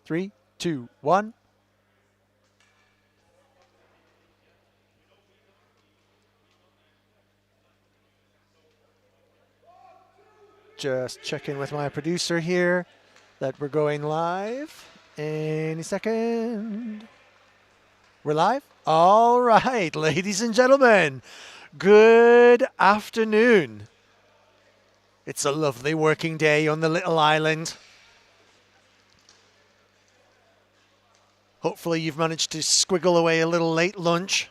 3, 2, 1. Just checking with my producer here that we're going live any second. We're live? All right, ladies and gentlemen, good afternoon. It's a lovely working day on the little island. Hopefully you've managed to squiggle away a little late lunch,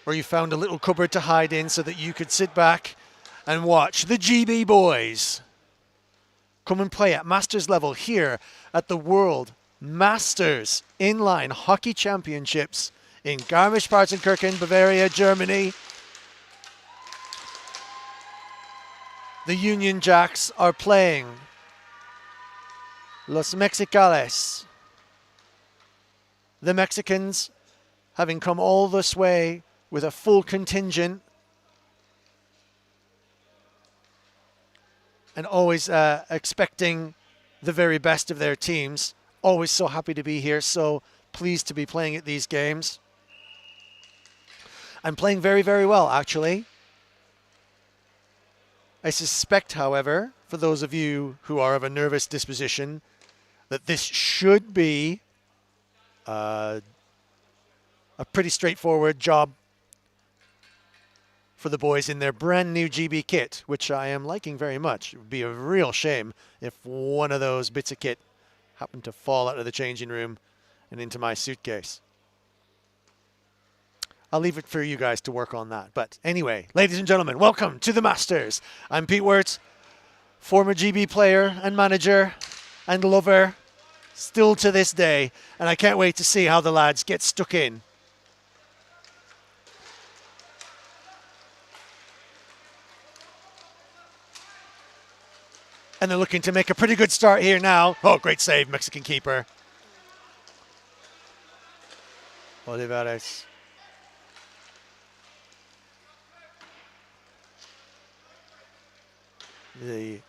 or you found a little cupboard to hide in so that you could sit back and watch the GB boys come and play at Masters level here at the World Masters Inline Hockey Championships in Garmisch-Partenkirchen, Bavaria, Germany. The Union Jacks are playing Los Mexicales. The Mexicans, having come all this way with a full contingent, and always expecting the very best of their teams. Always so happy to be here, so pleased to be playing at these games. I'm playing very, very well, actually. I suspect, however, for those of you who are of a nervous disposition, that this should be a pretty straightforward job for the boys in their brand new GB kit, which I am liking very much. It would be a real shame if one of those bits of kit happened to fall out of the changing room and into my suitcase. I'll leave it for you guys to work on that. But anyway, ladies and gentlemen, welcome to the Masters. I'm Pete Wirtz, former GB player and manager and lover, still to this day, and I can't wait to see how the lads get stuck in. And they're looking to make a pretty good start here now. Oh, great save, Mexican keeper. Olivares. The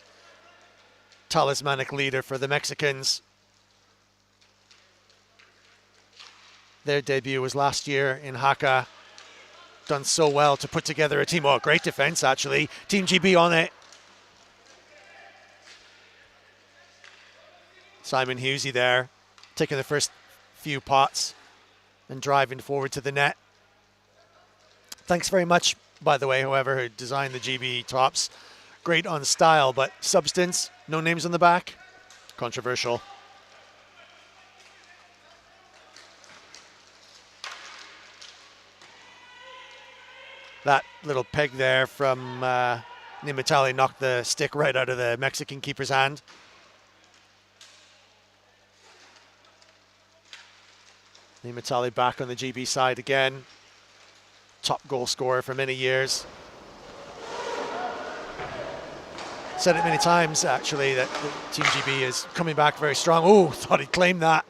talismanic leader for the Mexicans. Their debut was last year in Haka. Done so well to put together a team. Oh, great defense, actually. Team GB on it. Simon Hughesy there, taking the first few pots and driving forward to the net. Thanks very much, by the way, whoever who designed the GB tops. Great on style, but substance, no names on the back. Controversial. That little peg there from Nimitali knocked the stick right out of the Mexican keeper's hand. Nimitali back on the GB side again. Top goal scorer for many years. Said it many times, actually, that Team GB is coming back very strong. Oh, thought he'd claimed that.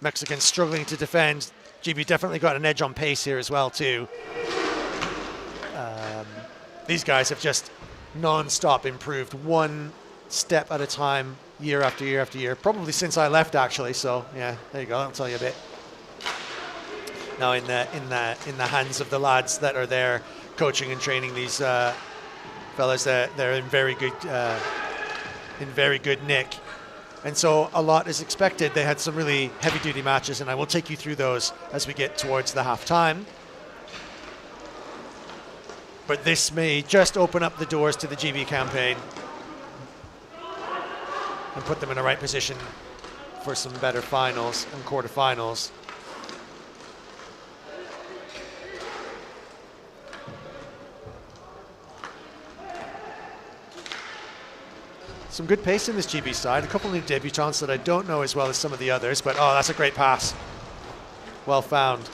Mexicans struggling to defend. GB definitely got an edge on pace here as well, too. These guys have just non-stop improved, one step at a time, year after year after year, probably since I left, actually. So yeah, there you go. I'll tell you a bit. Now in the hands of the lads that are there coaching and training these fellas, they're in very good nick, and so a lot is expected. They had some really heavy-duty matches, and I will take you through those as we get towards the half-time. But this may just open up the doors to the GB campaign and put them in the right position for some better finals and quarterfinals. Some good pace in this GB side. A couple of new debutants that I don't know as well as some of the others, but oh, that's a great pass. Well found.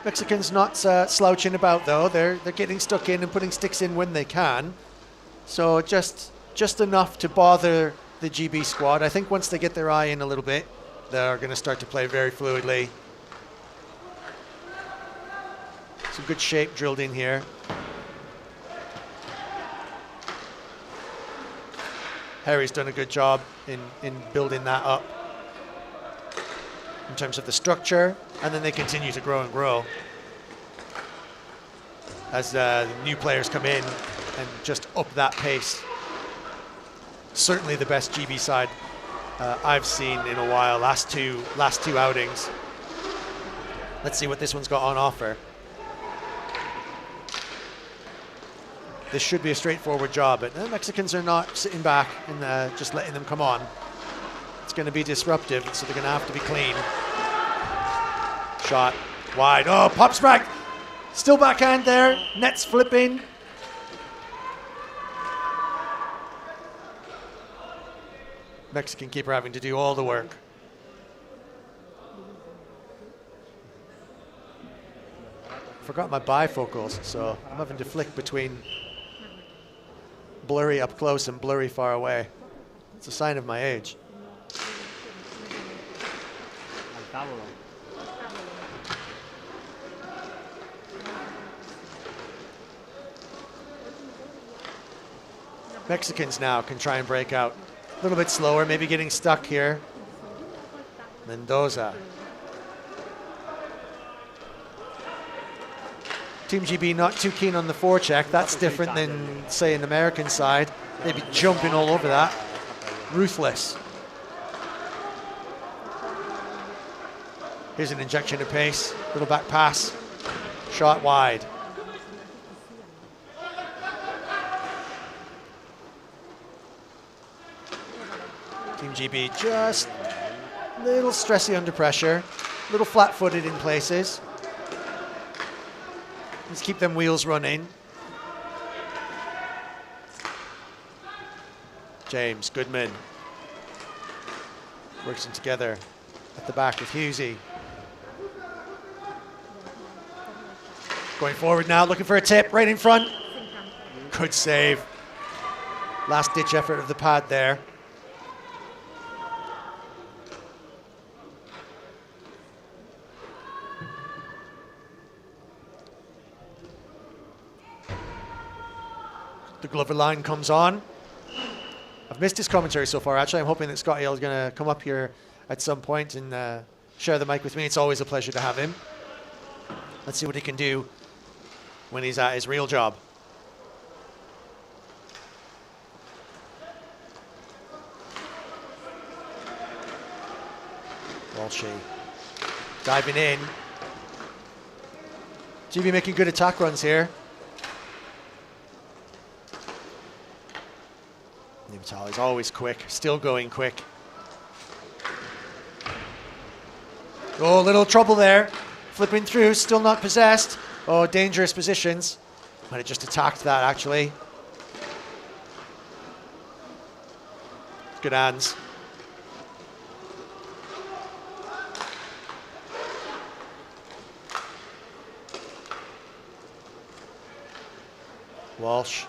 Mexicans not slouching about though. They're getting stuck in and putting sticks in when they can. So just enough to bother the GB squad. I think once they get their eye in a little bit, they're going to start to play very fluidly. Some good shape drilled in here. Harry's done a good job in building that up in terms of the structure, and then they continue to grow and grow as new players come in and just up that pace. Certainly the best GB side I've seen in a while, last two outings. Let's see what this one's got on offer. This should be a straightforward job, but the Mexicans are not sitting back and just letting them come on. It's going to be disruptive, so they're going to have to be clean. Shot wide. Oh, pops back. Still backhand there. Net's flipping. Mexican keeper having to do all the work. Forgot my bifocals, so I'm having to flick between blurry up close and blurry far away. It's a sign of my age. Mexicans now can try and break out. A little bit slower, maybe getting stuck here. Mendoza. Team GB not too keen on the forecheck. That's different than, say, an American side. They'd be jumping all over that. Ruthless. Here's an injection of pace. Little back pass. Shot wide. Team GB just a little stressy under pressure. A little flat-footed in places. Let's keep them wheels running. James Goodman working together at the back with Husey. Going forward now, looking for a tip right in front. Good save. Last ditch effort of the pad there. The Glover line comes on. I've missed his commentary so far, actually. I'm hoping that Scott Hale is going to come up here at some point and share the mic with me. It's always a pleasure to have him. Let's see what he can do when he's at his real job. Walshy diving in. GB making good attack runs here. Nimitali's always quick, still going quick. Oh, little trouble there. Flipping through, still not possessed. Oh, dangerous positions. Might have just attacked that, actually. Good hands. Walsh.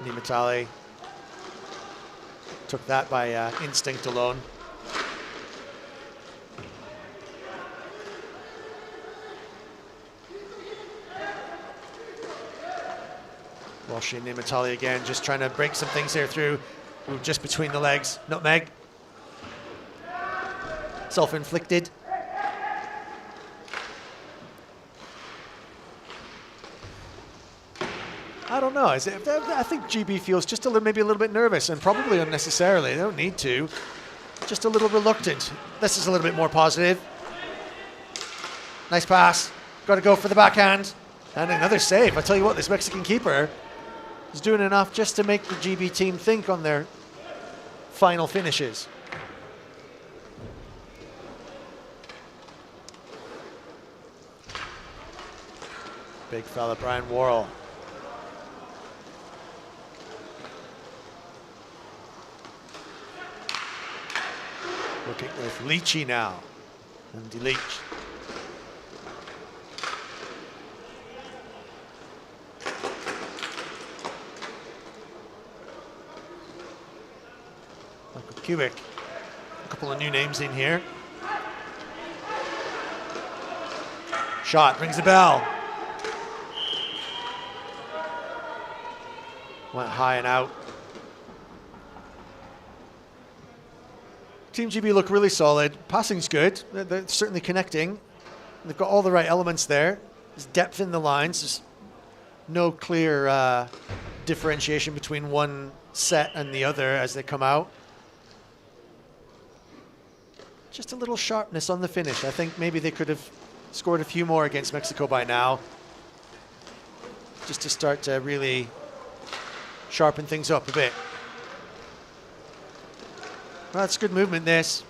Nimitali took that by instinct alone. Walsh and Nimitali again, just trying to break some things here through. Ooh, just between the legs. Nutmeg. Self-inflicted. I don't know. I think GB feels just maybe a little bit nervous, and probably unnecessarily. They don't need to. Just a little reluctant. This is a little bit more positive. Nice pass. Got to go for the backhand. And another save. I tell you what, this Mexican keeper is doing enough just to make the GB team think on their final finishes. Big fella, Brian Worrell. Working with Leachy now. Andy Leach. Michael Kubik. A couple of new names in here. Shot, rings the bell. Went high and out. Team GB look really solid. Passing's good. They're certainly connecting. They've got all the right elements there. There's depth in the lines. There's no clear differentiation between one set and the other as they come out. Just a little sharpness on the finish. I think maybe they could have scored a few more against Mexico by now, just to start to really sharpen things up a bit. Well, that's good movement, this.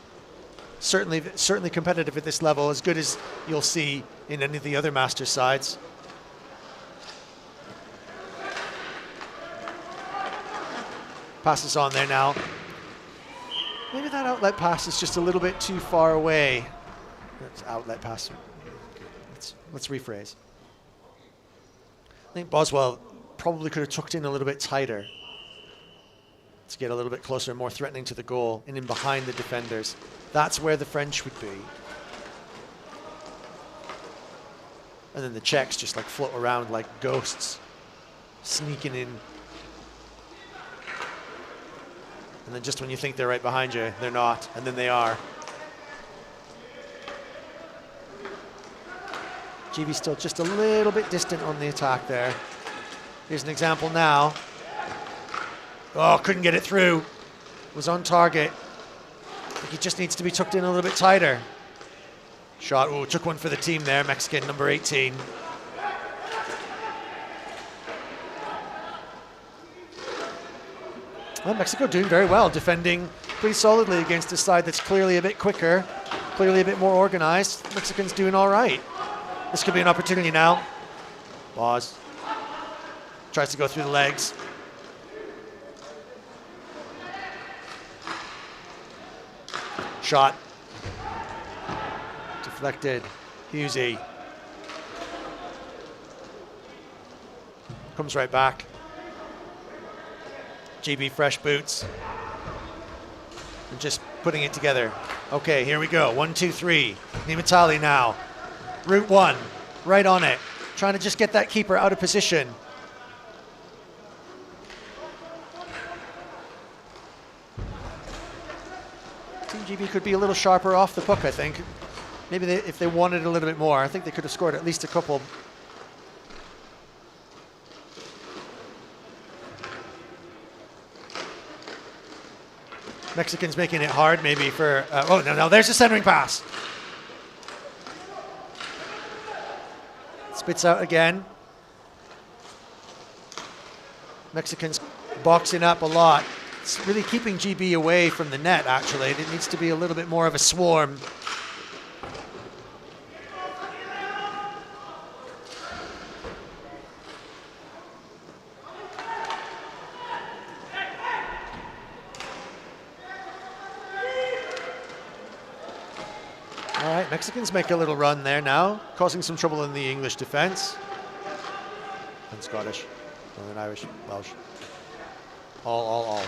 Certainly competitive at this level, as good as you'll see in any of the other Masters sides. Passes on there now. Maybe that outlet pass is just a little bit too far away. That's outlet pass. Let's rephrase. I think Boswell probably could have tucked in a little bit tighter to get a little bit closer and more threatening to the goal and in behind the defenders. That's where the French would be. And then the Czechs just like float around like ghosts, sneaking in. And then just when you think they're right behind you, they're not, and then they are. GB still just a little bit distant on the attack there. Here's an example now. Oh, couldn't get it through. Was on target. I think he just needs to be tucked in a little bit tighter. Shot, oh, took one for the team there, Mexican number 18. Well, Mexico doing very well, defending pretty solidly against a side that's clearly a bit quicker, clearly a bit more organized. Mexicans doing all right. This could be an opportunity now. Boz tries to go through the legs. Shot. Deflected. Husey. Comes right back. GB fresh boots. And just putting it together. Okay, here we go. 1, 2, 3. Nimitali now. Route 1. Right on it. Trying to just get that keeper out of position. Team GB could be a little sharper off the puck, I think. Maybe if they wanted a little bit more, I think they could have scored at least a couple. Mexicans making it hard maybe for, oh, no, there's a centering pass. Spits out again. Mexicans boxing up a lot. It's really keeping GB away from the net, actually. It needs to be a little bit more of a swarm. All right, Mexicans make a little run there now, causing some trouble in the English defense. And Scottish, Northern Irish, Welsh. All.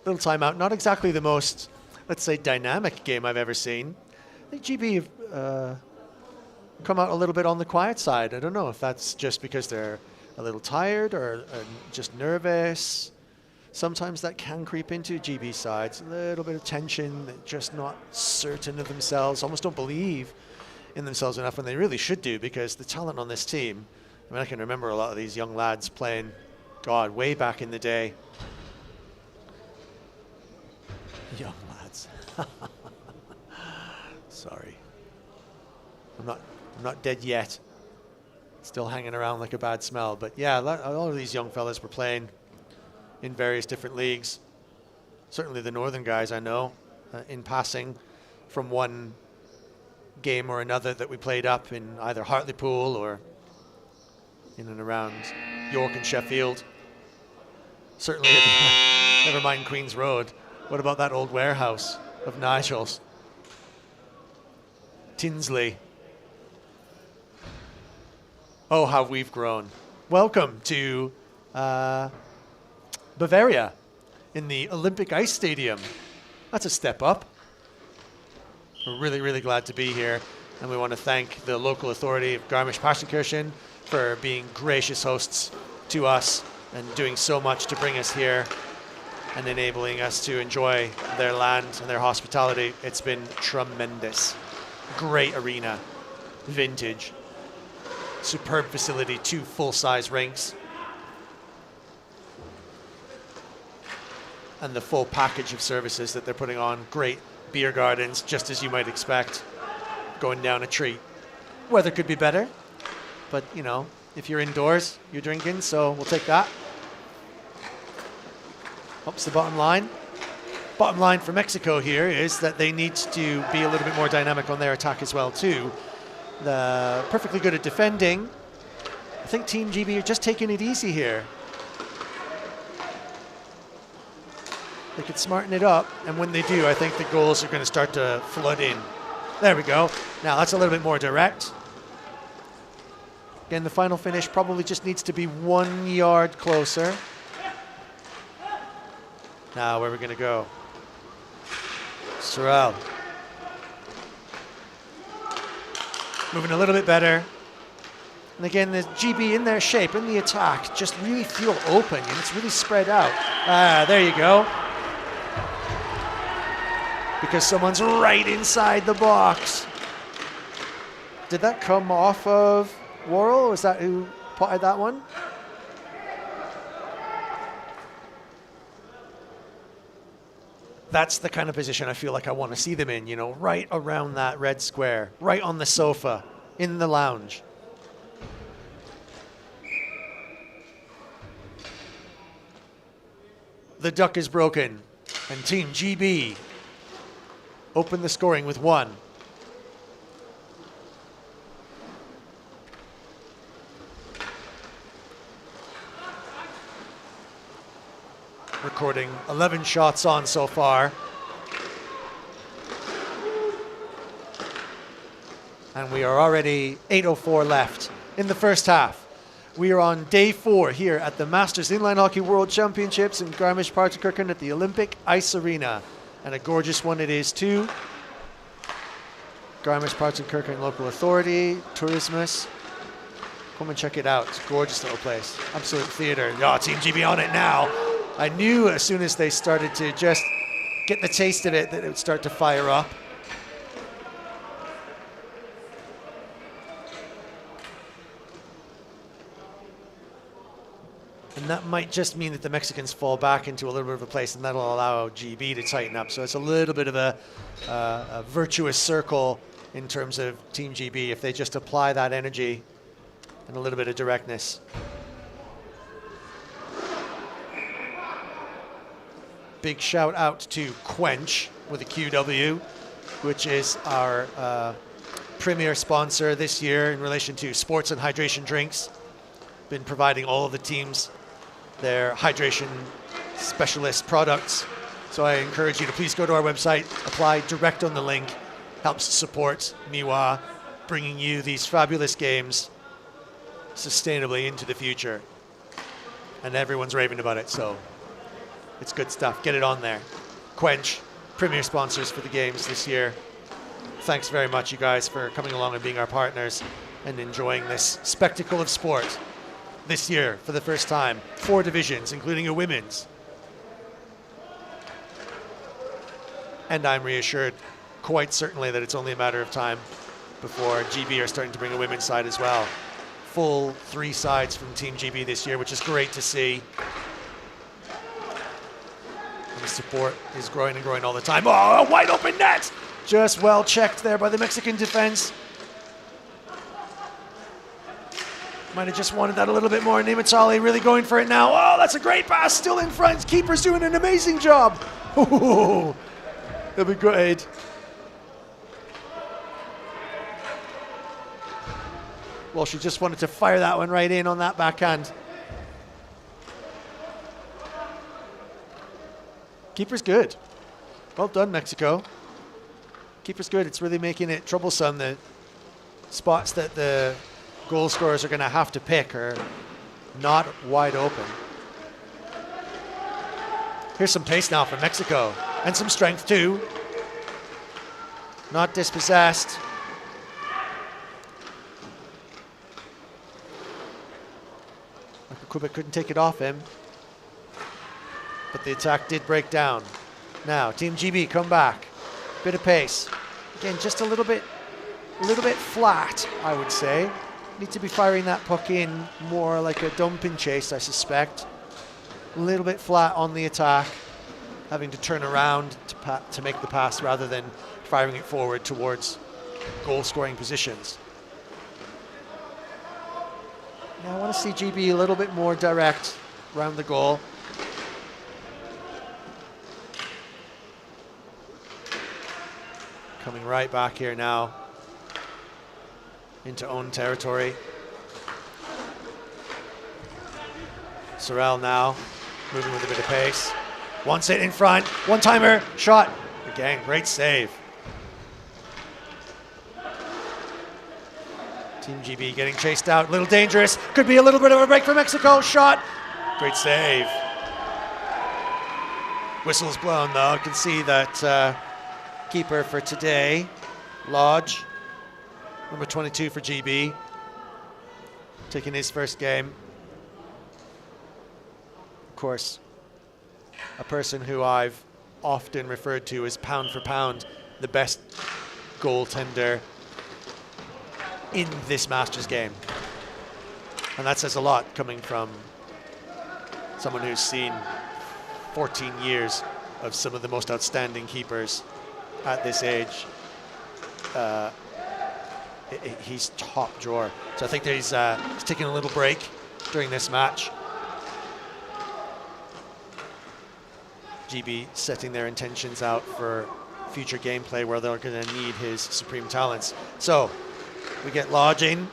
Little timeout. Not exactly the most, let's say, dynamic game I've ever seen. I think GB have come out a little bit on the quiet side. I don't know if that's just because they're a little tired or just nervous. Sometimes that can creep into GB sides. A little bit of tension, just not certain of themselves, almost don't believe in themselves enough when they really should do, because the talent on this team, I mean, I can remember a lot of these young lads playing, God, way back in the day. Young lads. Sorry. I'm not dead yet. Still hanging around like a bad smell. But yeah, all of these young fellas were playing in various different leagues. Certainly the northern guys I know in passing from one game or another that we played up in either Hartlepool or in and around York and Sheffield. Certainly, never mind Queen's Road. What about that old warehouse of Nigel's? Tinsley. Oh, how we've grown. Welcome to Bavaria in the Olympic Ice Stadium. That's a step up. We're really, really glad to be here. And we want to thank the local authority of Garmisch-Partenkirchen for being gracious hosts to us and doing so much to bring us here and enabling us to enjoy their land and their hospitality. It's been tremendous. Great arena, vintage, superb facility, 2 full-size rinks, and the full package of services that they're putting on. Great beer gardens, just as you might expect, going down a treat. Weather could be better, but you know, if you're indoors, you're drinking, so we'll take that. Helps the bottom line. Bottom line for Mexico here is that they need to be a little bit more dynamic on their attack as well too. They're perfectly good at defending. I think Team GB are just taking it easy here. They could smarten it up, and when they do, I think the goals are going to start to flood in. There we go. Now that's a little bit more direct. Again, the final finish probably just needs to be 1 yard closer. Now, where are we going to go? Sorrell. Moving a little bit better. And again, the GB in their shape, in the attack, just really feel open, and it's really spread out. Ah, there you go. Because someone's right inside the box. Did that come off of Worrell? Was that who potted that one? That's the kind of position I feel like I want to see them in, you know, right around that red square, right on the sofa, in the lounge. The duck is broken, and Team GB open the scoring with 1. Recording 11 shots on so far. And we are already 8:04 left in the first half. We are on day 4 here at the Masters Inline Hockey World Championships in Garmisch-Partenkirchen at the Olympic Ice Arena. And a gorgeous one it is too. Garmisch-Partenkirchen Local Authority, Tourismus. Come and check it out. It's a gorgeous little place. Absolute theater. Oh, Team GB on it now. I knew as soon as they started to just get the taste of it that it would start to fire up. And that might just mean that the Mexicans fall back into a little bit of a place, and that'll allow GB to tighten up. So it's a little bit of a virtuous circle in terms of Team GB if they just apply that energy and a little bit of directness. Big shout out to Quench with a QW, which is our premier sponsor this year in relation to sports and hydration drinks. Been providing all of the teams their hydration specialist products. So I encourage you to please go to our website, apply direct on the link. Helps support Miwa, bringing you these fabulous games sustainably into the future. And everyone's raving about it, so it's good stuff. Get it on there. Quench, premier sponsors for the games this year. Thanks very much, you guys, for coming along and being our partners and enjoying this spectacle of sport this year for the first time. 4 divisions, including a women's. And I'm reassured quite certainly that it's only a matter of time before GB are starting to bring a women's side as well. Full 3 sides from Team GB this year, which is great to see. And the support is growing and growing all the time. Oh, a wide open net! Just well checked there by the Mexican defense. Might have just wanted that a little bit more. Nimitali really going for it now. Oh, that's a great pass. Still in front. Keeper's doing an amazing job. Oh, it'll be good. Well, she just wanted to fire that one right in on that backhand. Keeper's good. Well done, Mexico. Keeper's good. It's really making it troublesome. The spots that the goal scorers are going to have to pick are not wide open. Here's some pace now from Mexico. And some strength too. Not dispossessed. Kubik couldn't take it off him. But the attack did break down. Now, Team GB come back. Bit of pace. Again, just a little bit flat, I would say. Need to be firing that puck in more like a dumping chase, I suspect. A little bit flat on the attack. Having to turn around to make the pass rather than firing it forward towards goal-scoring positions. Now I want to see GB a little bit more direct around the goal. Coming right back here now into own territory. Sorrell now moving with a bit of pace. Wants it in front, one-timer, shot. Again, great save. Team GB getting chased out, a little dangerous. Could be a little bit of a break for Mexico, shot. Great save. Whistle's blown though, you can see that keeper for today, Lodge, number 22 for GB, taking his first game. Of course, a person who I've often referred to as pound for pound, the best goaltender in this Masters game. And that says a lot coming from someone who's seen 14 years of some of the most outstanding keepers at this age. He's top drawer. So I think that he's taking a little break during this match. GB setting their intentions out for future gameplay where they're going to need his supreme talents. So we get Lodge in.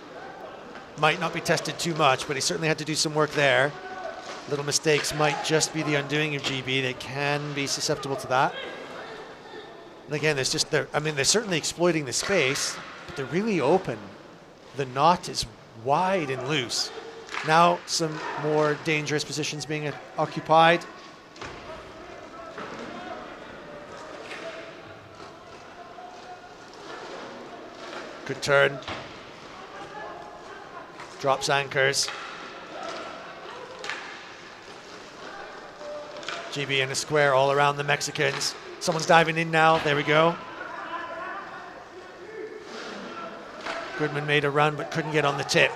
Might not be tested too much, but he certainly had to do some work there. Little mistakes might just be the undoing of GB. They can be susceptible to that. And again, there's just, they're certainly exploiting the space, but they're really open. The knot is wide and loose. Now some more dangerous positions being occupied. Good turn. Drops anchors. GB in a square all around the Mexicans. Someone's diving in now. There we go. Goodman made a run but couldn't get on the tip.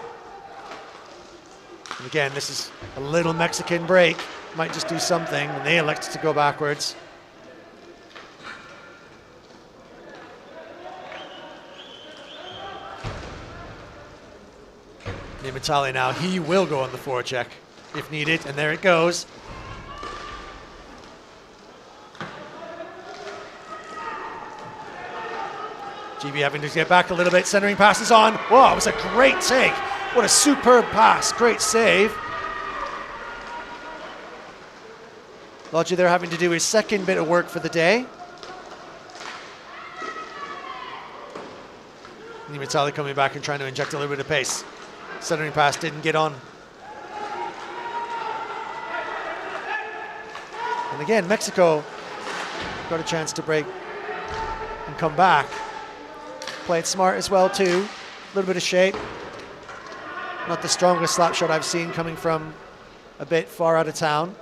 And again, this is a little Mexican break. Might just do something, and they elect to go backwards. Nimitali now, he will go on the forecheck if needed, and there it goes. GB having to get back a little bit, centering passes on. Whoa, it was a great take. What a superb pass, great save. Lodge there having to do his second bit of work for the day. Nimitali coming back and trying to inject a little bit of pace. Centering pass didn't get on. And again, Mexico got a chance to break and come back. Played smart as well too. A little bit of shape. Not the strongest slap shot I've seen coming from a bit far out of town.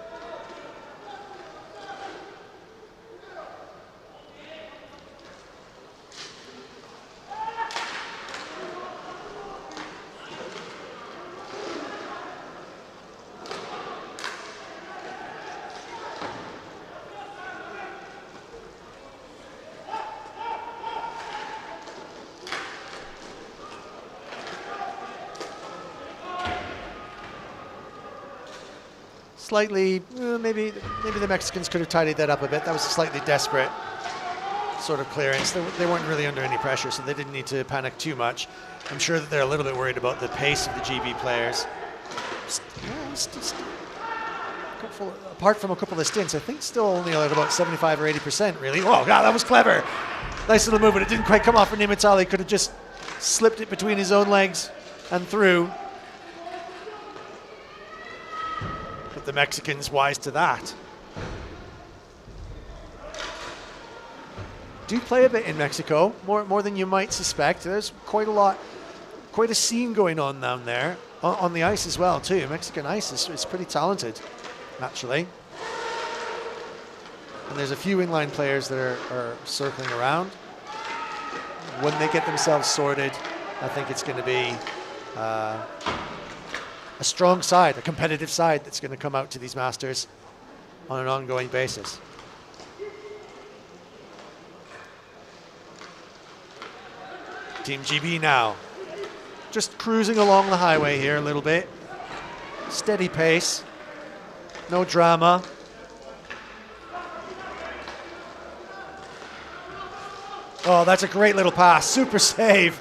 slightly, maybe the Mexicans could have tidied that up a bit. That was a slightly desperate sort of clearance. They weren't really under any pressure, so they didn't need to panic too much. I'm sure that they're a little bit worried about the pace of the GB players. Apart from a couple of stints, I think still only like about 75 or 80% really. Oh God, that was clever. Nice little movement. It didn't quite come off for Nimitali. Could have just slipped it between his own legs and through. But the Mexicans wise to that. Do play a bit in Mexico, more than you might suspect. There's quite a scene going on down there, on the ice as well too. Mexican ice is pretty talented, actually. And there's a few inline players that are circling around. When they get themselves sorted, I think it's going to be a strong side, a competitive side that's going to come out to these Masters on an ongoing basis. Team GB now, just cruising along the highway here a little bit. Steady pace, no drama. Oh, that's a great little pass, super save.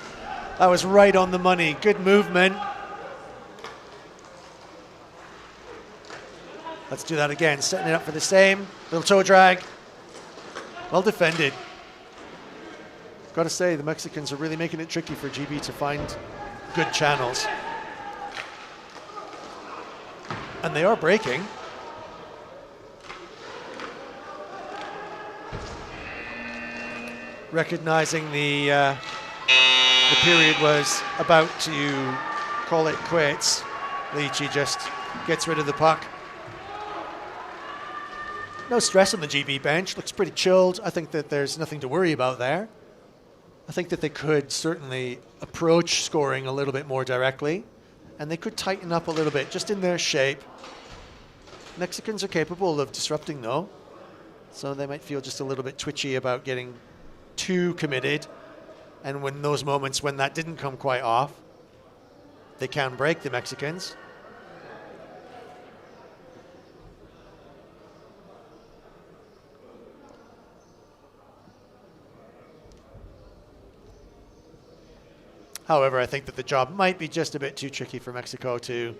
That was right on the money, good movement. Let's do that again, setting it up for the same. Little toe drag, well defended. Got to say, the Mexicans are really making it tricky for GB to find good channels. And they are breaking. Recognizing the period was about to call it quits, Leachy just gets rid of the puck. No stress on the GB bench, looks pretty chilled. I think that there's nothing to worry about there. I think that they could certainly approach scoring a little bit more directly, and they could tighten up a little bit just in their shape. Mexicans are capable of disrupting though, so they might feel just a little bit twitchy about getting too committed, and when those moments when that didn't come quite off, they can break the Mexicans. However, I think that the job might be just a bit too tricky for Mexico to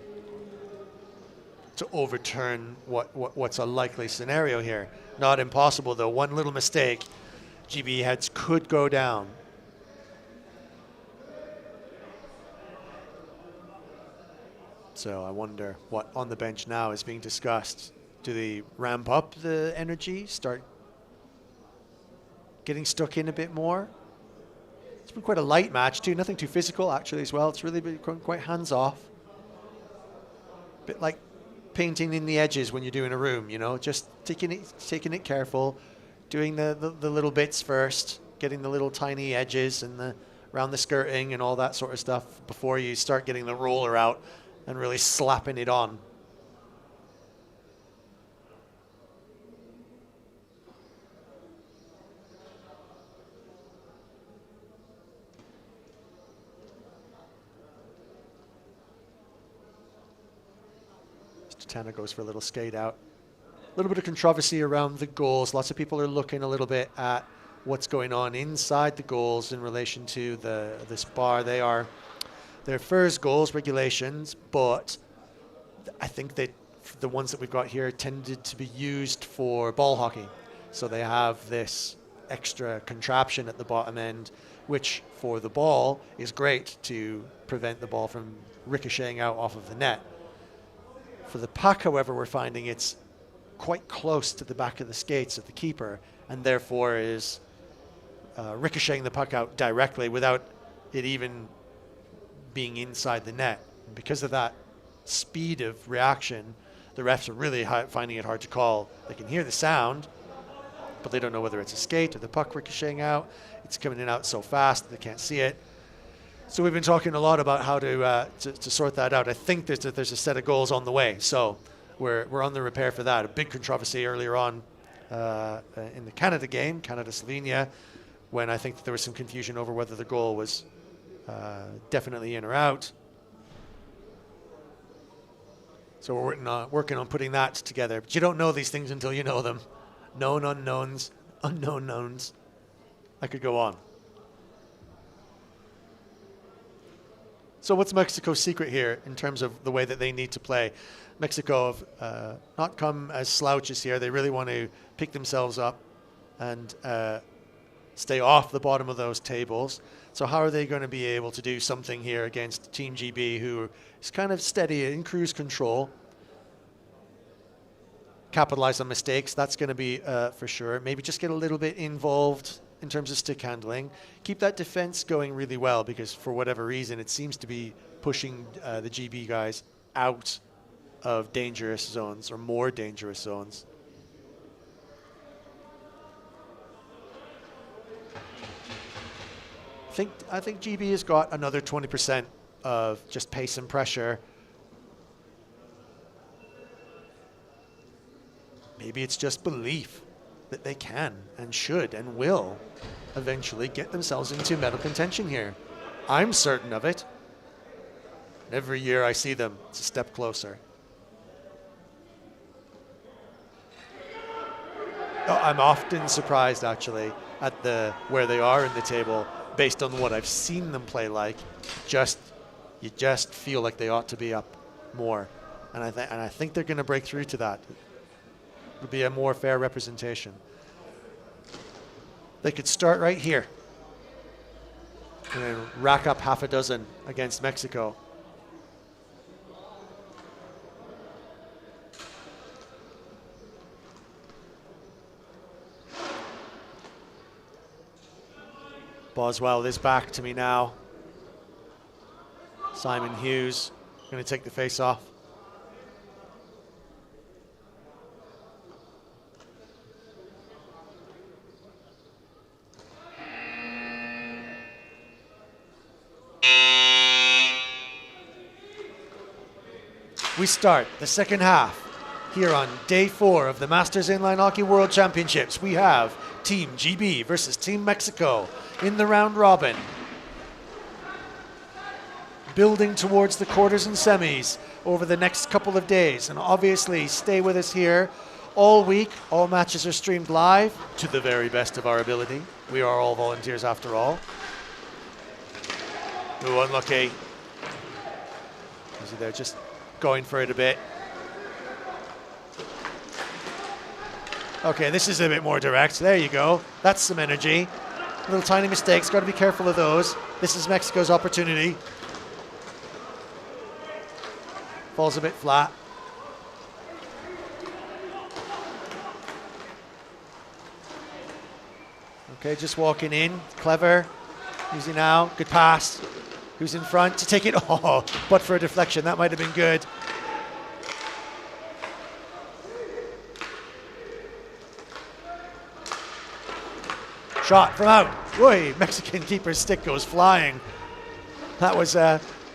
overturn what's a likely scenario here. Not impossible though. One little mistake, GB heads could go down. So I wonder what on the bench now is being discussed. Do they ramp up the energy, start getting stuck in a bit more? It's been quite a light match too, nothing too physical actually as well. It's really been quite hands-off. A bit like painting in the edges when you're doing a room, you know, just taking it careful, doing the little bits first, getting the little tiny edges and around the skirting and all that sort of stuff before you start getting the roller out and really slapping it on. Tana goes for a little skate out. A little bit of controversy around the goals. Lots of people are looking a little bit at what's going on inside the goals in relation to this bar. They're first goals regulations, but I think that the ones that we've got here tended to be used for ball hockey. So they have this extra contraption at the bottom end, which for the ball is great to prevent the ball from ricocheting out off of the net. For the puck, however, we're finding it's quite close to the back of the skates of the keeper, and therefore is ricocheting the puck out directly without it even being inside the net. And because of that speed of reaction, the refs are really finding it hard to call. They can hear the sound, but they don't know whether it's a skate or the puck ricocheting out. It's coming in and out so fast that they can't see it. So we've been talking a lot about how to sort that out. I think there's a set of goals on the way, so we're on the repair for that. A big controversy earlier on in the Canada game, Canada-Slovenia, when I think that there was some confusion over whether the goal was definitely in or out. So we're working on putting that together. But you don't know these things until you know them. Known unknowns, unknown knowns. I could go on. So what's Mexico's secret here in terms of the way that they need to play? Mexico have not come as slouches here. They really want to pick themselves up and stay off the bottom of those tables. So how are they going to be able to do something here against Team GB, who is kind of steady in cruise control? Capitalize on mistakes, that's going to be for sure. Maybe just get a little bit involved in terms of stick handling. Keep that defense going really well, because for whatever reason, it seems to be pushing the GB guys out of dangerous zones or more dangerous zones. I think GB has got another 20% of just pace and pressure. Maybe it's just belief that they can and should and will eventually get themselves into medal contention here. I'm certain of it. Every year I see them, it's a step closer. Oh, I'm often surprised actually at where they are in the table based on what I've seen them play like. You just feel like they ought to be up more. And I think they're going to break through to that. It would be a more fair representation. They could start right here and then rack up half a dozen against Mexico. Boswell is back to me now. Simon Hughes going to take the face off. We start the second half here on day 4 of the Masters Inline Hockey World Championships. We have Team GB versus Team Mexico in the round robin. Building towards the quarters and semis over the next couple of days. And obviously stay with us here all week. All matches are streamed live to the very best of our ability. We are all volunteers after all. Ooh, unlucky. Is he there just going for it a bit? Okay, this is a bit more direct. There you go. That's some energy. Little tiny mistakes. Got to be careful of those. This is Mexico's opportunity. Falls a bit flat. Okay, just walking in. Clever. Who's he now? Good pass. Who's in front to take it? Oh, but for a deflection. That might have been good. Shot from out. Whoa, Mexican keeper's stick goes flying. That was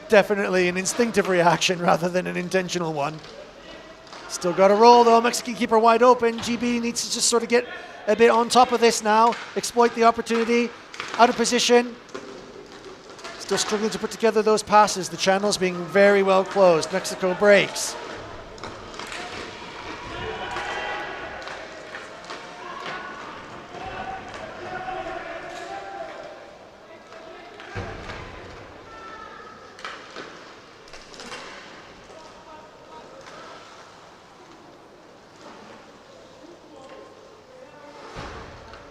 definitely an instinctive reaction rather than an intentional one. Still got a roll though. Mexican keeper wide open. GB needs to just sort of get a bit on top of this now. Exploit the opportunity. Out of position. Still struggling to put together those passes. The channels being very well closed. Mexico breaks.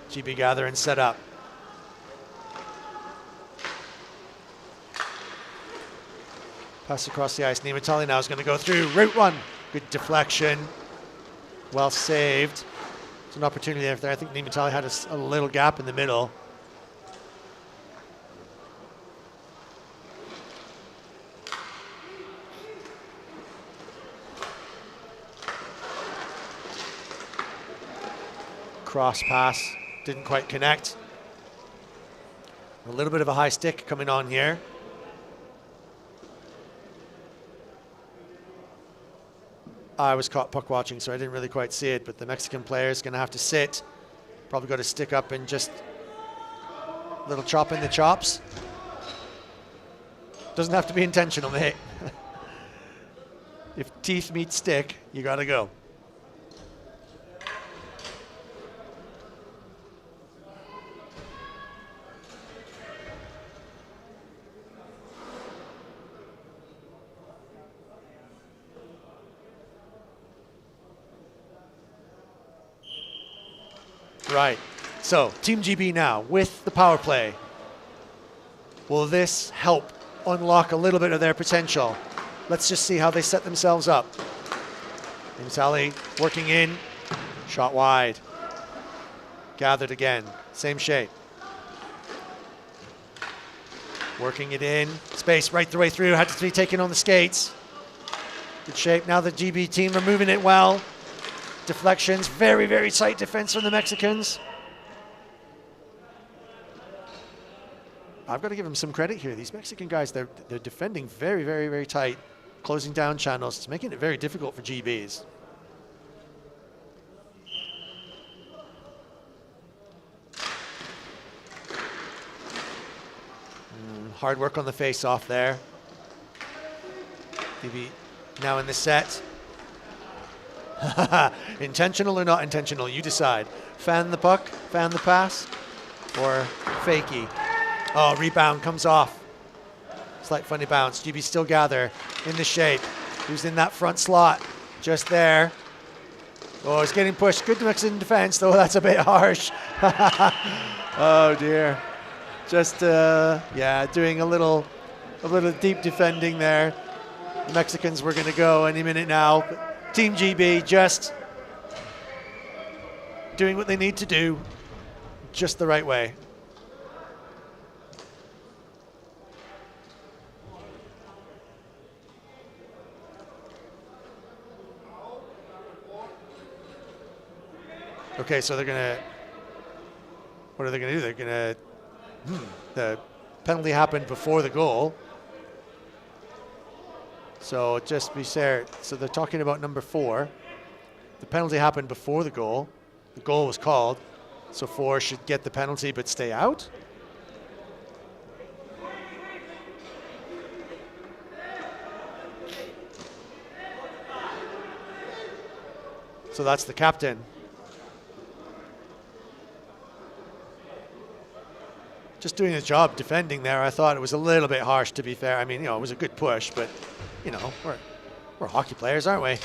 GB gather and set up. Pass across the ice. Nimitali now is going to go through. Route 1. Good deflection. Well saved. It's an opportunity there. I think Nimitali had a little gap in the middle. Cross pass. Didn't quite connect. A little bit of a high stick coming on here. I was caught puck watching, so I didn't really quite see it, but the Mexican player is going to have to sit. Probably got to stick up and just a little chop in the chops. Doesn't have to be intentional, mate. If teeth meet stick, you got to go. Right. So, Team GB now with the power play. Will this help unlock a little bit of their potential? Let's just see how they set themselves up. Imtali working in, shot wide. Gathered again, same shape. Working it in, space right the way through, had to be taken on the skates. Good shape, now the GB team are moving it well. Deflections, very, very tight defense from the Mexicans. I've got to give them some credit here. These Mexican guys, they're defending very, very, very tight, closing down channels. It's making it very difficult for GBs. Hard work on the face-off there. GB now in the set. Intentional or not intentional, you decide. Fan the puck, fan the pass, or fakey. Oh, rebound comes off. Slight funny bounce. GB still gather in the shape. Who's in that front slot? Just there. Oh, he's getting pushed. Good Mexican defense, though that's a bit harsh. Oh dear. Just yeah, doing a little deep defending there. The Mexicans were going to go any minute now. Team GB just doing what they need to do, just the right way. Okay, so they're gonna, what are they gonna do? They're gonna, the penalty happened before the goal. So just be fair, so they're talking about number 4. The penalty happened before the goal. The goal was called, so 4 should get the penalty but stay out. So that's the captain. Just doing his job defending there. I thought it was a little bit harsh, to be fair. I mean, you know, it was a good push, but, you know, we're hockey players, aren't we?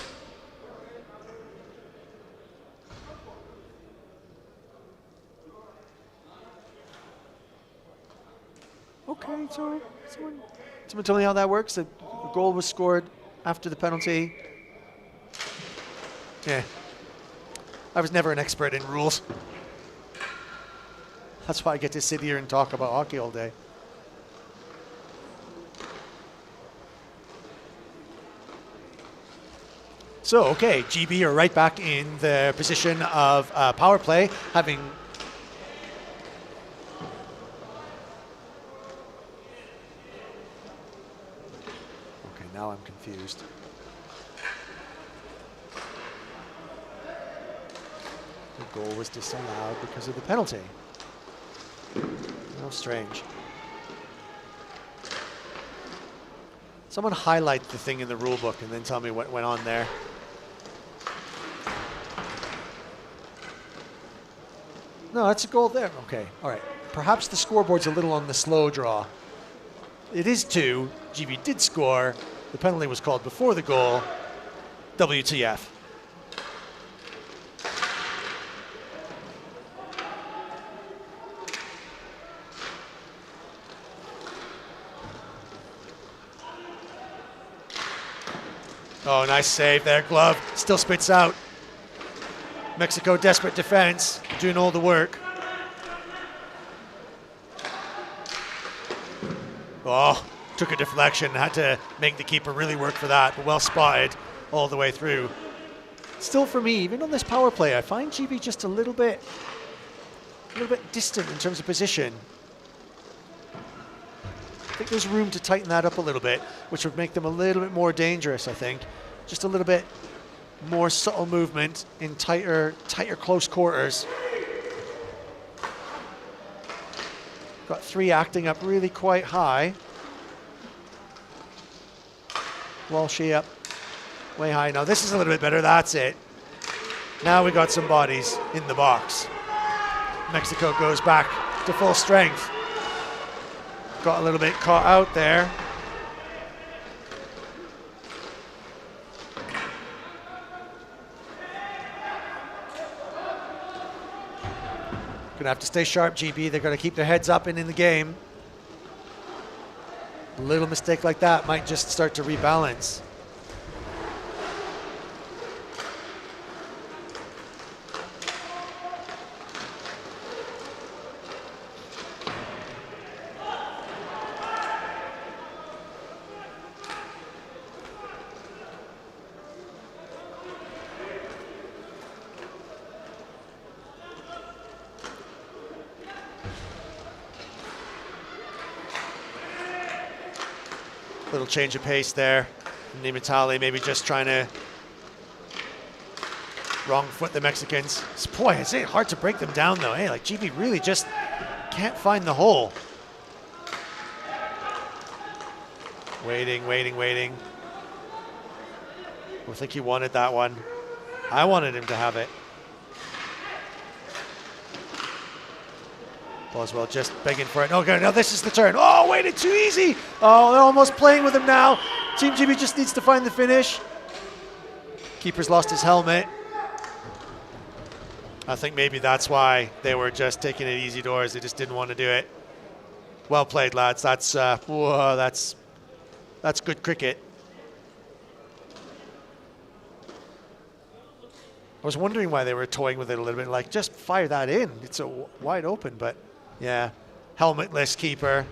Okay, so someone tell me how that works. The goal was scored after the penalty. Yeah. I was never an expert in rules. That's why I get to sit here and talk about hockey all day. So, okay, GB are right back in the position of power play, having... Okay, now I'm confused. The goal was disallowed because of the penalty. How strange. Someone highlight the thing in the rule book and then tell me what went on there. No, that's a goal there. Okay, all right. Perhaps the scoreboard's a little on the slow draw. It is 2. GB did score. The penalty was called before the goal. WTF. Oh, nice save there. Glove still spits out. Mexico desperate defense, doing all the work. Oh, took a deflection. Had to make the keeper really work for that, but well spotted all the way through. Still for me, even on this power play, I find GB just a little bit distant in terms of position. I think there's room to tighten that up a little bit, which would make them a little bit more dangerous, I think. Just a little bit more subtle movement in tighter close quarters. Got 3 acting up really quite high. Walshy up Way high. Now this is a little bit better. That's it. Now we got some bodies in the box. Mexico goes back to full strength. Got a little bit caught out there. Gonna have to stay sharp, GB. They're gonna keep their heads up and in the game. A little mistake like that might just start to rebalance. Little change of pace there. Nimitali maybe just trying to wrong foot the Mexicans. Boy, it's hard to break them down though. Hey, like GB really just can't find the hole. Waiting. I think he wanted that one. I wanted him to have it. Boswell just begging for it. Okay, now this is the turn. Oh, waited too easy. Oh, they're almost playing with him now. Team GB just needs to find the finish. Keeper's lost his helmet. I think maybe that's why they were just taking it easy doors. They just didn't want to do it. Well played, lads. That's good cricket. I was wondering why they were toying with it a little bit. Like, just fire that in. It's wide open, but yeah, helmetless keeper,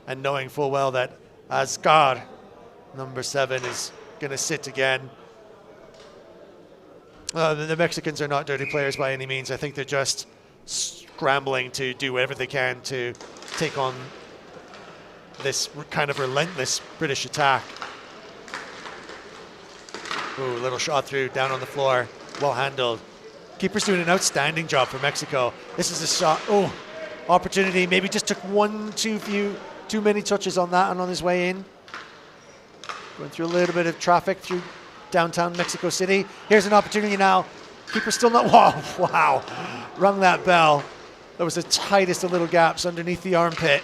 and knowing full well that Asgar, number 7, is going to sit again. The Mexicans are not dirty players by any means. I think they're just scrambling to do whatever they can to take on this kind of relentless British attack. Ooh, little shot through, down on the floor, well handled. Keeper's doing an outstanding job for Mexico. This is a shot, opportunity, maybe just took too many touches on that and on his way in. Going through a little bit of traffic through downtown Mexico City. Here's an opportunity now. Keeper still not, wow, rung that bell. That was the tightest of little gaps underneath the armpit.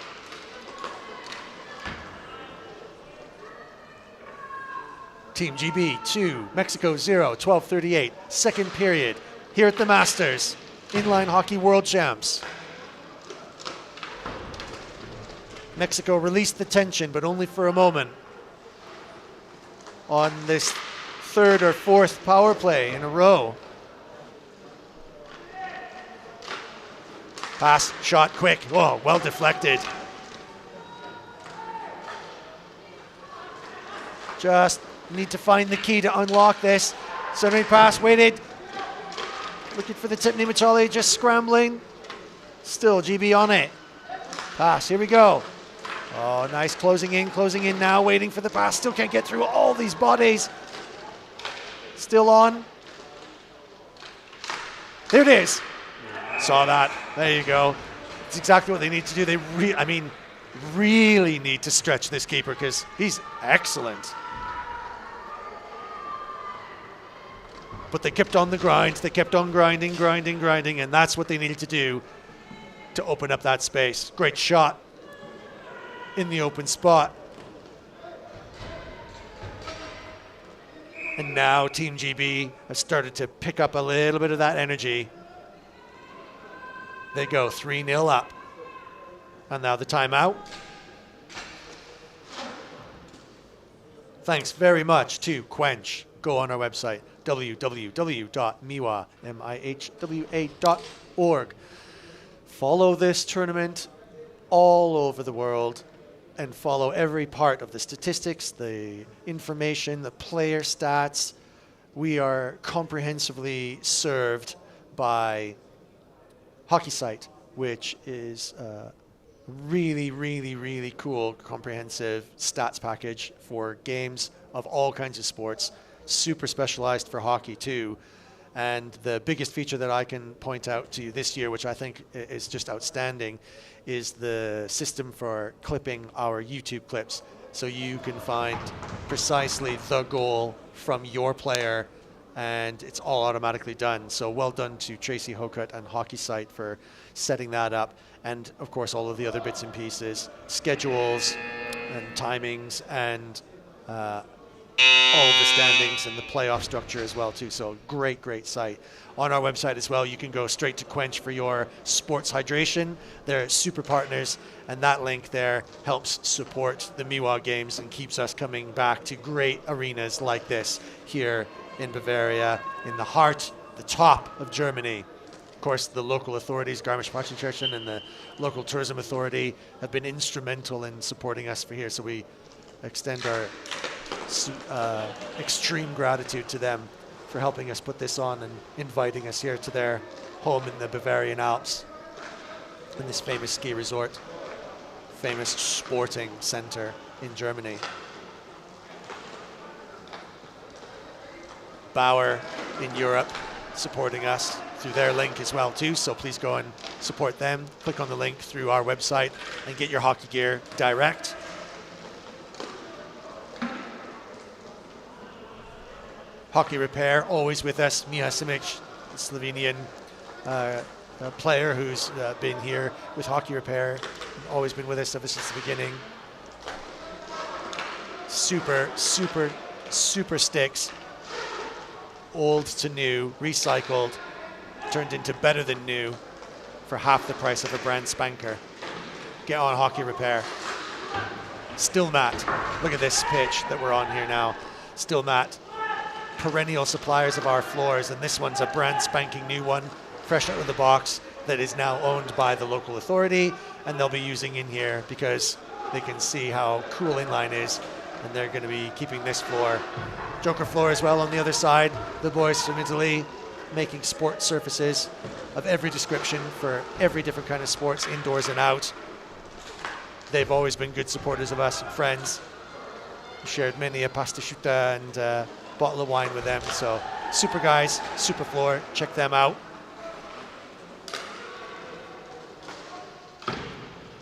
Team GB 2, Mexico 0, 12:38, second period. Here at the Masters, Inline Hockey World Champs. Mexico released the tension, but only for a moment. On this third or fourth power play in a row. Pass, shot, quick. Whoa, well deflected. Just need to find the key to unlock this. Centering pass, waited. Looking for the tip, Nimitali just scrambling. Still GB on it. Pass, here we go. Oh, nice, closing in now, waiting for the pass. Still can't get through all these bodies. Still on. There it is. Saw that, there you go. It's exactly what they need to do. They really need to stretch this keeper because he's excellent. But they kept on the grind. They kept on grinding, and that's what they needed to do to open up that space. Great shot in the open spot. And now Team GB has started to pick up a little bit of that energy. They go 3-0 up. And now the timeout. Thanks very much to Quench. Go on our website, www.mihwa.org. Follow this tournament all over the world and follow every part of the statistics, the information, the player stats. We are comprehensively served by HockeySite, which is a really cool, comprehensive stats package for games of all kinds of sports. Super specialized for hockey too. And the biggest feature that I can point out to you this year, which I think is just outstanding, is the system for clipping our YouTube clips. So you can find precisely the goal from your player, and it's all automatically done. So well done to Tracy Hokut and Hockey Site for setting that up. And of course, all of the other bits and pieces, schedules and timings, and all of the standings and the playoff structure as well too. So great site. On our website as well, you can go straight to Quench for your sports hydration. They're super partners, and that link there helps support the Miwa Games and keeps us coming back to great arenas like this here in Bavaria, in the heart, the top of Germany. Of course, the local authorities, Garmisch Partenkirchen and the local tourism authority, have been instrumental in supporting us for here. So we extend our extreme gratitude to them for helping us put this on and inviting us here to their home in the Bavarian Alps, in this famous ski resort, famous sporting center in Germany. Bauer in Europe supporting us through their link as well too, so please go and support them. Click on the link through our website and get your hockey gear direct. Hockey Repair, always with us. Miha Simic, Slovenian player who's been here with Hockey Repair, always been with us ever since the beginning. Super sticks, old to new, recycled, turned into better than new for half the price of a brand spanker. Get on Hockey Repair. Still Mat, look at this pitch that we're on here now. Still Mat, perennial suppliers of our floors, and this one's a brand spanking new one, fresh out of the box, that is now owned by the local authority, and they'll be using in here because they can see how cool inline is, and they're going to be keeping this floor. Joker floor as well on the other side. The boys from Italy making sport surfaces of every description for every different kind of sports, indoors and out. They've always been good supporters of us and friends. We shared many a pastasciutta and bottle of wine with them. So super guys, super floor, check them out.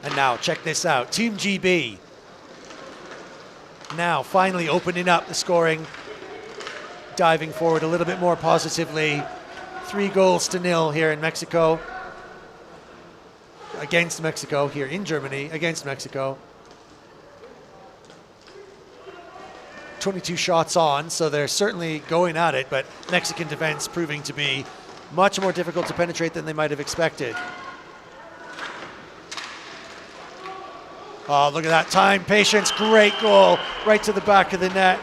And now check this out, Team GB. Now finally opening up the scoring, diving forward a little bit more positively. 3-0 here in Mexico. Against Mexico, here in Germany, against Mexico. 22 shots on, so they're certainly going at it, but Mexican defense proving to be much more difficult to penetrate than they might have expected. Oh, look at that time, patience, great goal, right to the back of the net.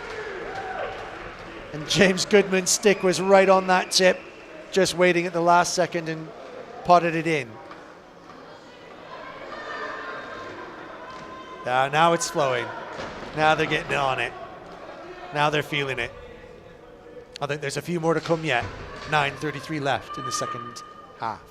And James Goodman's stick was right on that tip, just waiting at the last second and potted it in. Now it's flowing. Now they're getting on it. Now they're feeling it. I think there's a few more to come yet. 9:33 left in the second half.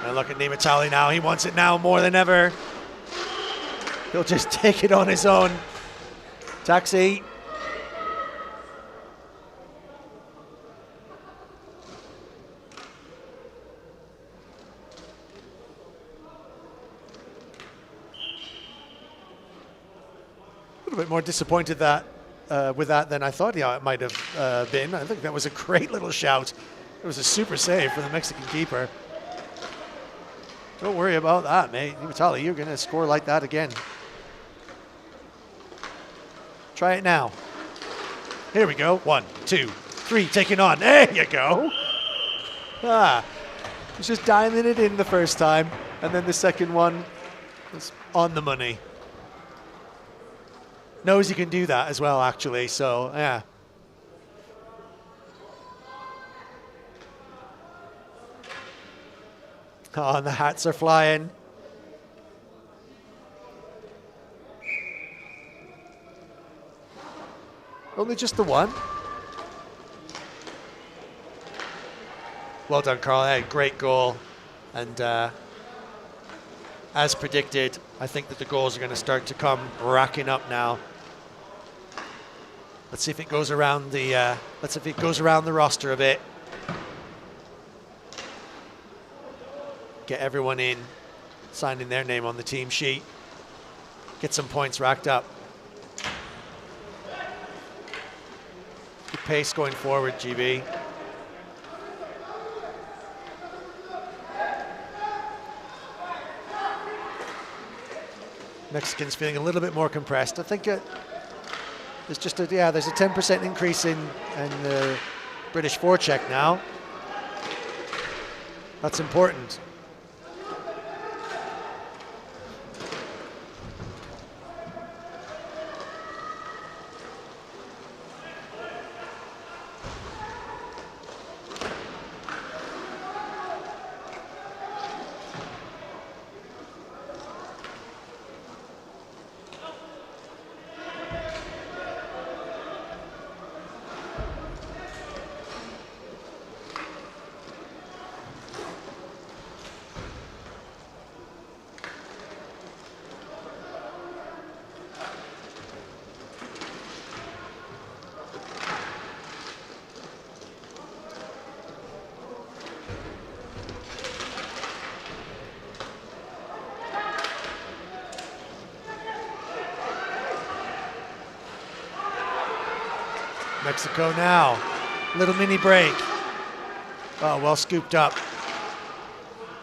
And look at Nimitali now. He wants it now more than ever. He'll just take it on his own. Taxi. A little bit more disappointed that with that than I thought it might have been. I think that was a great little shout. It was a super save for the Mexican keeper. Don't worry about that, mate. Nimitali, you're going to score like that again. Try it now. Here we go. 1, 2, 3, taking on. There you go. He's just dialing it in the first time, and then the second one was on the money. Knows he can do that as well, actually, so yeah. Oh, and the hats are flying. Only just the one. Well done, Carl. Hey, great goal. And as predicted, I think that the goals are going to start to come racking up now. Let's see if it goes around the roster a bit. Get everyone in. signing their name on the team sheet. Get some points racked up. Good pace going forward, GB. Mexicans feeling a little bit more compressed. I think there's just there's a 10% increase in the British forecheck now. That's important. Mexico now, little mini break. Oh, well scooped up.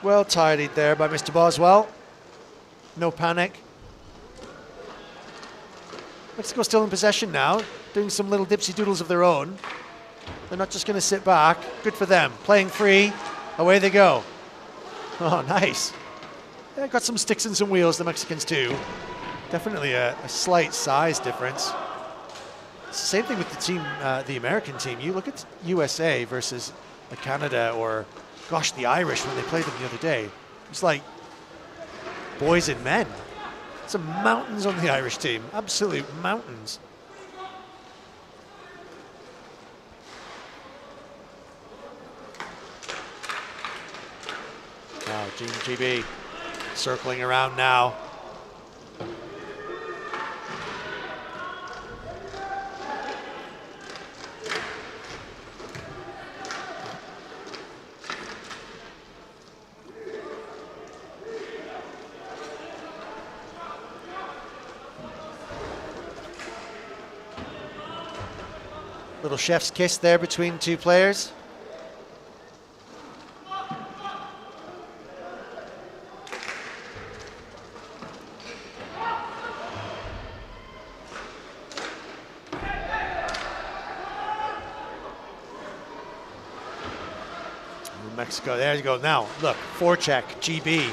Well tidied there by Mr. Boswell. No panic. Mexico still in possession now, doing some little dipsy doodles of their own. They're not just going to sit back. Good for them. Playing free. Away they go. Oh, nice. Yeah, got some sticks and some wheels, the Mexicans too. Definitely a slight size difference. Same thing with the team, the American team. You look at USA versus Canada or, gosh, the Irish when they played them the other day. It's like boys and men. Some mountains on the Irish team, absolute mountains. Now, Team GB circling around now. Little chef's kiss there between two players. Mexico, there you go. Now, look, forecheck, GB.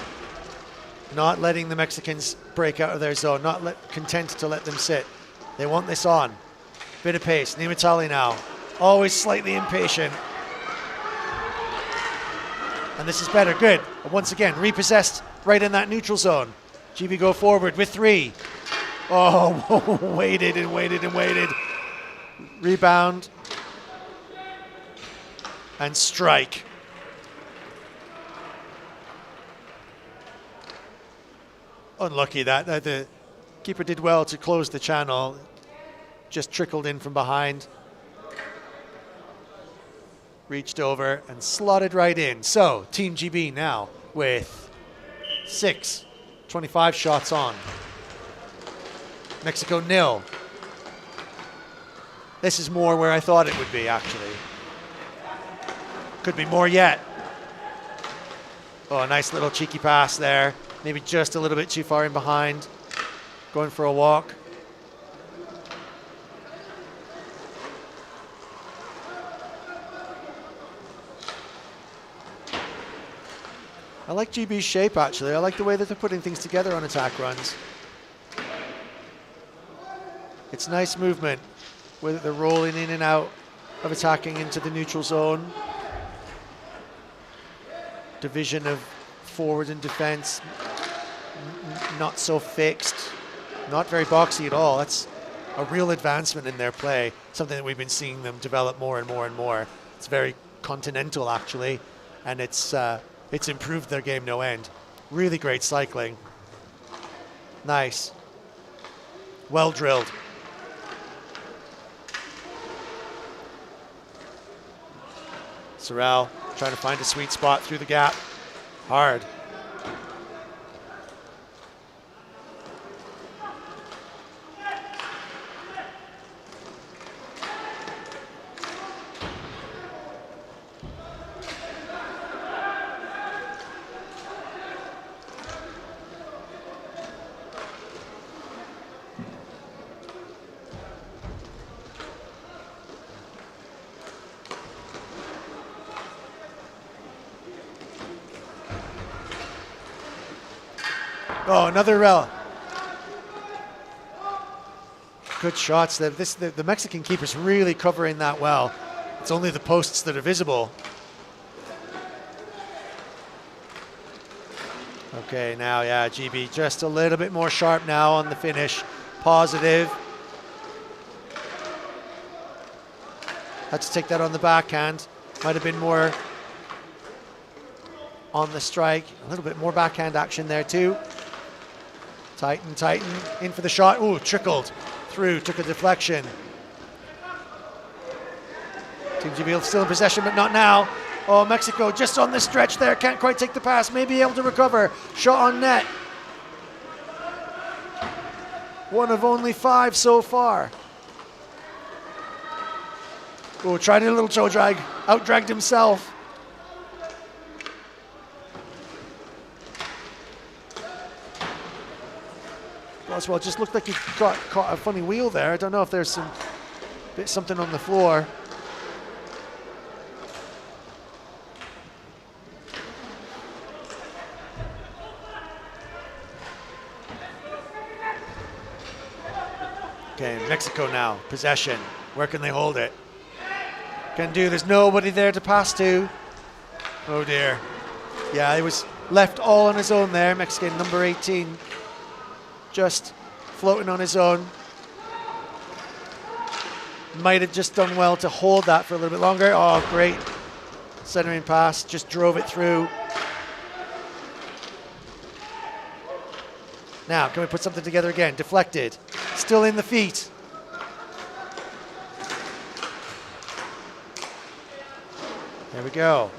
Not letting the Mexicans break out of their zone, not content to let them sit. They want this on. Bit of pace. Nimitali now. Always slightly impatient. And this is better. Good. Once again, repossessed right in that neutral zone. GB go forward with 3. Oh, waited and waited and waited. Rebound. And strike. Unlucky that. The keeper did well to close the channel. Just trickled in from behind. Reached over and slotted right in. So, Team GB now with 6, 25 shots on. Mexico 0. This is more where I thought it would be, actually. Could be more yet. Oh, a nice little cheeky pass there. Maybe just a little bit too far in behind. Going for a walk. I like GB's shape, actually. I like the way that they're putting things together on attack runs. It's nice movement, whether they're rolling in and out of attacking into the neutral zone. Division of forward and defense, not so fixed, not very boxy at all. That's a real advancement in their play, something that we've been seeing them develop more and more and more. It's very continental, actually, and it's improved their game no end. Really great cycling. Nice. Well drilled. Sorrell trying to find a sweet spot through the gap. Hard. Oh, another good shots. The Mexican keeper's really covering that well. It's only the posts that are visible. Okay, now, yeah, GB just a little bit more sharp now on the finish. Positive. Had to take that on the backhand. Might have been more on the strike. A little bit more backhand action there too. Tighten, in for the shot. Ooh, trickled through, took a deflection. Team GB still in possession, but not now. Oh, Mexico just on the stretch there. Can't quite take the pass. Maybe able to recover. Shot on net. One of only 5 so far. Oh, tried a little toe drag. Out-dragged himself. Boswell just looked like he caught a funny wheel there. I don't know if there's something on the floor. Okay, Mexico now, possession. Where can they hold it? There's nobody there to pass to. Oh dear. Yeah, he was left all on his own there. Mexican number 18, just floating on his own. Might have just done well to hold that for a little bit longer. Oh, great centering pass, just drove it through. Now, can we put something together again? Deflected, still in the feet. There we go.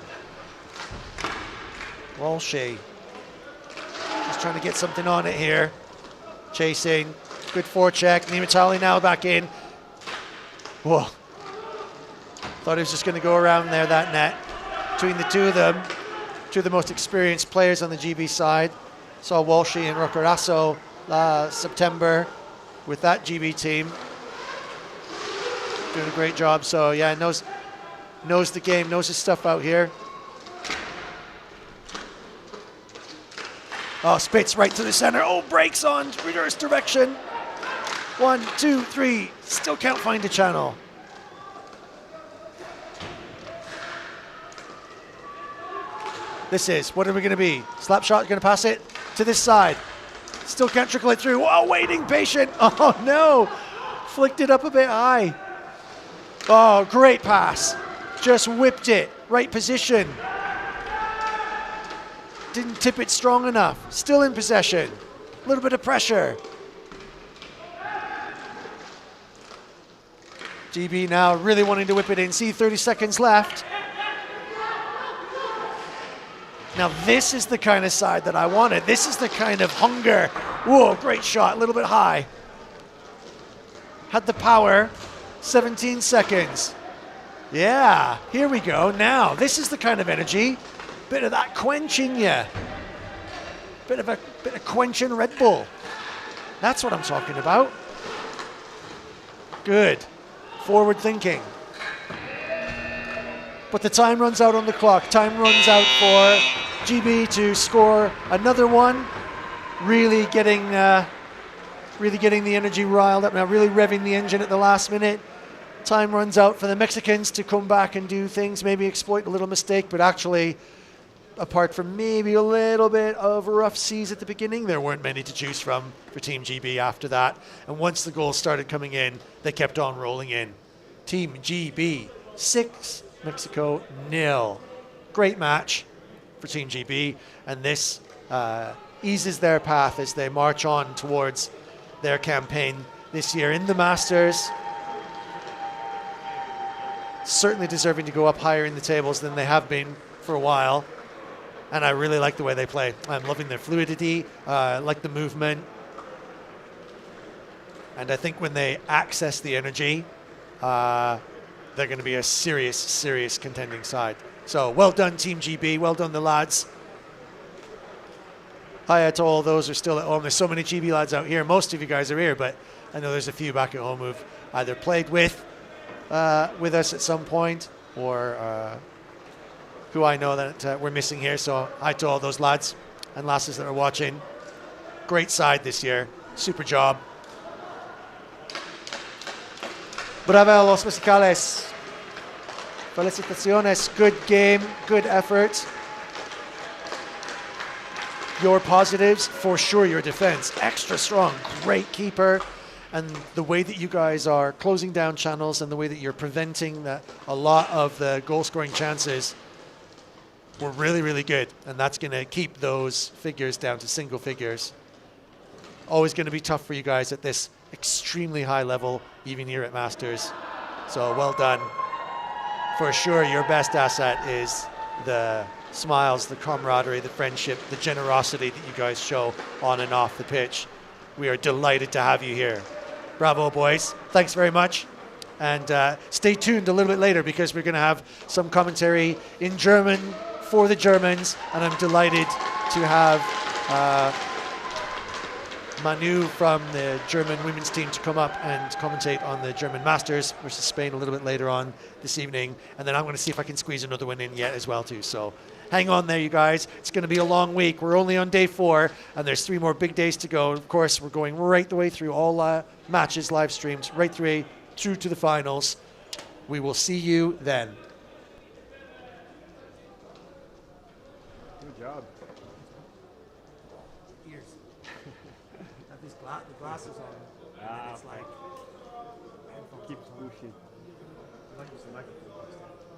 Walshy. Just trying to get something on it here. Chasing. Good forecheck. Nimitali now back in. Whoa. Thought he was just going to go around there, that net. Between the two of them, two of the most experienced players on the GB side. Saw Walshy and Roccaraso last September with that GB team. Doing a great job. So, yeah, knows the game, knows his stuff out here. Oh, spits right to the center. Oh, breaks on reverse direction. 1, 2, 3. Still can't find a channel. What are we going to be? Slap shot, going to pass it to this side. Still can't trickle it through. Oh, waiting, patient. Oh, no. Flicked it up a bit high. Oh, great pass. Just whipped it. Right position. Didn't tip it strong enough. Still in possession. A little bit of pressure. GB now really wanting to whip it in. See, 30 seconds left. Now this is the kind of side that I wanted. This is the kind of hunger. Whoa, great shot, a little bit high. Had the power, 17 seconds. Yeah, here we go. Now, this is the kind of energy. Bit of that quenching you. Bit of quenching Red Bull. That's what I'm talking about. Good. Forward thinking. But the time runs out on the clock. Time runs out for GB to score another one. Really getting the energy riled up now. Really revving the engine at the last minute. Time runs out for the Mexicans to come back and do things, maybe exploit a little mistake, but actually, apart from maybe a little bit of rough seas at the beginning, there weren't many to choose from for Team GB after that. And once the goals started coming in, they kept on rolling in. Team GB 6, Mexico 0. Great match for Team GB, and this eases their path as they march on towards their campaign this year in the Masters. Certainly deserving to go up higher in the tables than they have been for a while. And I really like the way they play. I'm loving their fluidity, like the movement. And I think when they access the energy, they're going to be a serious, serious contending side. So well done, Team GB. Well done, the lads. Hi to all those who are still at home. There's so many GB lads out here. Most of you guys are here, but I know there's a few back at home who've either played with us at some point or who I know that we're missing here. So hi to all those lads and lasses that are watching. Great side this year. Super job. Bravo los musicales. Felicitaciones. Good game, good effort. Your positives, for sure, your defense. Extra strong, great keeper. And the way that you guys are closing down channels and the way that you're preventing a lot of the goal-scoring chances were really, really good. And that's going to keep those figures down to single figures. Always going to be tough for you guys at this extremely high level, even here at Masters. So well done. For sure, your best asset is the smiles, the camaraderie, the friendship, the generosity that you guys show on and off the pitch. We are delighted to have you here. Bravo, boys. Thanks very much. And stay tuned a little bit later because we're going to have some commentary in German for the Germans. And I'm delighted to have Manu from the German women's team to come up and commentate on the German Masters versus Spain a little bit later on this evening. And then I'm going to see if I can squeeze another one in yet as well too. So hang on there, you guys. It's going to be a long week. We're only on day 4, and there's 3 more big days to go. Of course, we're going right the way through all matches, live streams, right through to the finals. We will see you then. Good job. Ears. Have these the glasses on. And it's like keeps pushing. like the microphone.